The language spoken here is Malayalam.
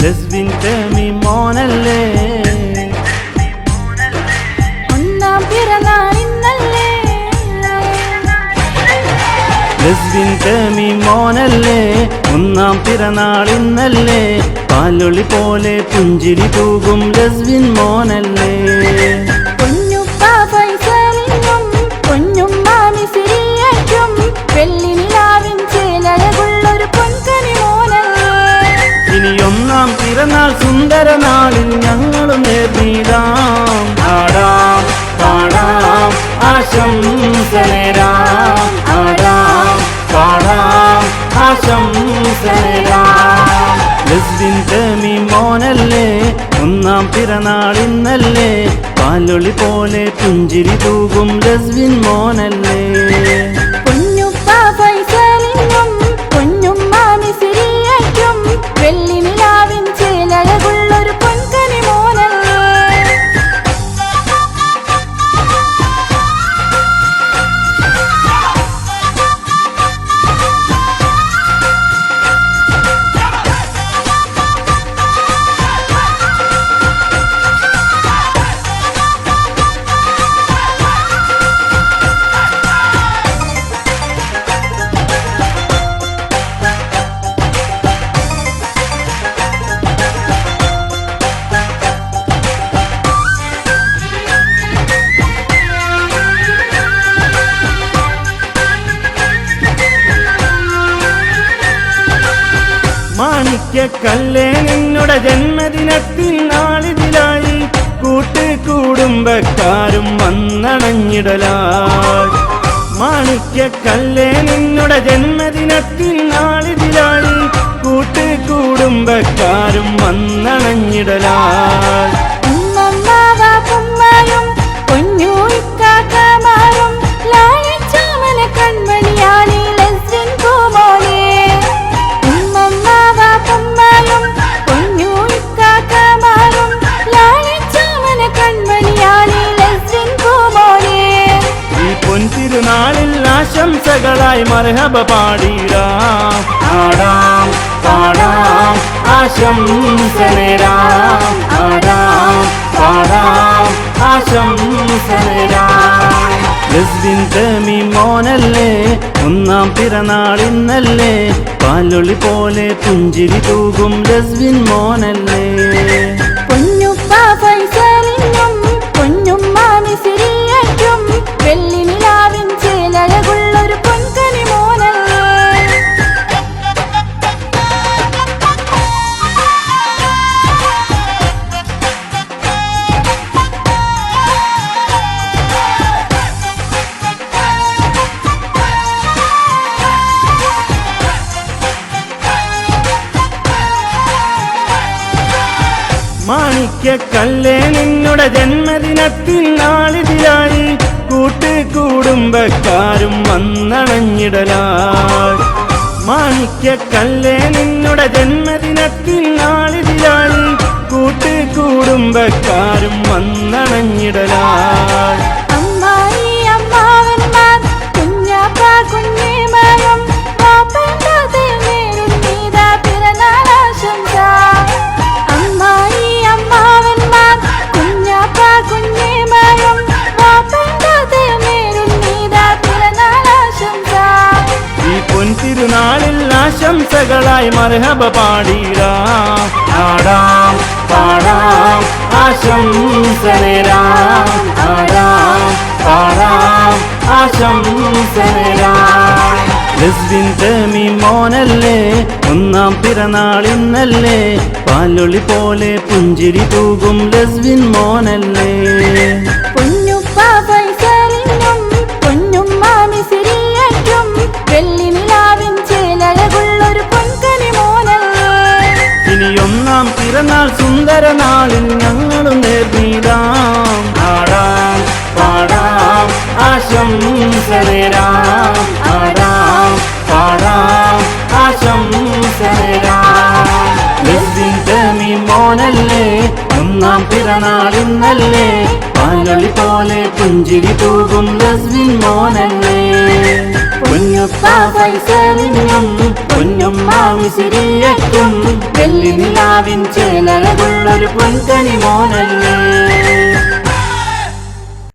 ലസ്ബിൻ തമി മോനല്ലേ ഒന്നാം പിറന്നാളിന്നല്ലേ ലസ്ബിൻ തമി മോനല്ലേ ഒന്നാം പിറന്നാളിന്നല്ലേ പാലൊളി പോലെ പുഞ്ചിരി തൂകും ലസ്ബിൻ മോനല്ലേ കുഞ്ഞുപ്പാ ഫൈസലിനും കുഞ്ഞുമ്മ മിസ്രിയയ്ക്കും വെള്ളി നിലാവിൻ ചേലഴകുള്ളൊരു പൊൻകനി മോനല്ലേ ഇനി ഒന്നാം പിറന്നാൾ സുന്ദര നാളിൽ ഞങ്ങളും നേർന്നിടാം ആടാം പാടാം ആശംസനേരാം ആടാം പാടാം ആശംസനേരാം ലസ്ബിൻ തമി മോനല്ലേ ഒന്നാം പിറന്നാളിന്നല്ലേ പാലൊളി പോലെ പുഞ്ചിരി തൂകും ലസ്ബിൻ മോനല്ലേ കുഞ്ഞുപ്പാ ഫൈസലിനും കുഞ്ഞുമ്മ മിസ്രിയയ്ക്കും വെള്ളി നിലാവിൻ ചേലഴകുള്ളൊരു പൊൻകനി മോനല്ലേ മാണിക്യക്കല്ലേ നിന്നുടെ ജന്മദിനത്തിൽ നാളിതിലായി കൂട്ടുകുടുംബക്കാരും വന്നണഞ്ഞിടലായി മാണിക്യക്കല്ലേ നിന്നുടെ ജന്മദിനത്തിൽ നാളിതിലായി കൂട്ടുകുടുംബക്കാരും വന്നണഞ്ഞിടലായി ഉമ്മമ്മാവാപ്പുമ്മയും കുഞ്ഞു ഇക്കാക്കമാരും ലാളിച്ചോമന കൺമണിയാണി ലസ്ബിൻ പൂമോനെ ഉമ്മമ്മാവാപ്പുമ്മയും കുഞ്ഞു ഇക്കാക്കമാരും ലാളിച്ചോമന കൺമണിയാണി ലസ്ബിൻ പൂമോനെ ഈ പൊൻതിരുനാളിൽ ആശംസകളായി മർഹബ പാടിടാം ആടാം പാടാം ആശംസനേരാം ആടാം പാടാം ആശംസനേരാം ലസ്ബിൻ തമി മോനല്ലേ ഒന്നാം പിറന്നാളിന്നല്ലേ പാലൊളി പോലെ പുഞ്ചിരി തൂകും ലസ്ബിൻ മോനല്ലേ കുഞ്ഞുപ്പാ ഫൈസലിനും കുഞ്ഞുമ്മ മിസ്രിയയ്ക്കും വെള്ളി നിലാവിൻ ചേലഴകുള്ളൊരു പൊൻകനി മോനല്ലേ മാണിക്യക്കല്ലേ നിന്നുടെ ജന്മദിനത്തിൽ നാളിതിലായി കൂട്ടുകുടുംബക്കാരും വന്നണഞ്ഞിടലായി മാണിക്യക്കല്ലേ നിന്നുടെ ജന്മദിനത്തിൽ നാളിതിലായി കൂട്ടുകുടുംബക്കാരും വന്നണഞ്ഞിടലായി അമ്മായി അമ്മാവന്മാർ കുഞ്ഞാപ്പാ കുഞ്ഞിമാരും വാപ്പൻ്റെ നേരുന്നീതാ പിറന്നാളാശംസ അമ്മായി അമ്മാവന്മാർ കുഞ്ഞാപ്പാ കുഞ്ഞിമാരും വാപ്പൻ്റെ നേരുന്നീതാ പിറന്നാളാശംസ ഈ പൊൻതിരുനാളിൽ ആശംസകളായി മർഹബ പാടിടാം ആടാം പാടാം ആശംസനേരാം ആടാം പാടാം ആശംസനേരാം ലസ്ബിൻ തമി മോനല്ലേ ഒന്നാം പിറന്നാളിന്നല്ലേ പാലൊളി പോലെ പുഞ്ചിരി തൂകും ലസ്ബിൻ മോനല്ലേ കുഞ്ഞുപ്പാ ഫൈസലിനും കുഞ്ഞുമ്മ മിസ്രിയയ്ക്കും വെള്ളി നിലാവിൻ ചേലഴകുള്ളൊരു പൊൻകനി മോനല്ലേ ഇനി ഒന്നാം പിറന്നാൾ സുന്ദര നാളിൽ ഞങ്ങളും നേർന്നിടാം ആടാം പാടാം ആശംസനേരാം ആടാം പാടാം ആശംസനേരാം ലസ്ബിൻ തമി മോനല്ലേ ഒന്നാം പിറന്നാളിന്നല്ലേ പാലൊളി പോലെ പുഞ്ചിരി തൂകും ലസ്ബിൻ മോനല്ലേ കുഞ്ഞുപ്പാ ഫൈസലിനും പൊന്നുമ്മാമിസിരിയറ്റും വെള്ളി നിലാവിൻ ചേലഴകുള്ളൊരു പൊൻകനി മോനല്ലേ.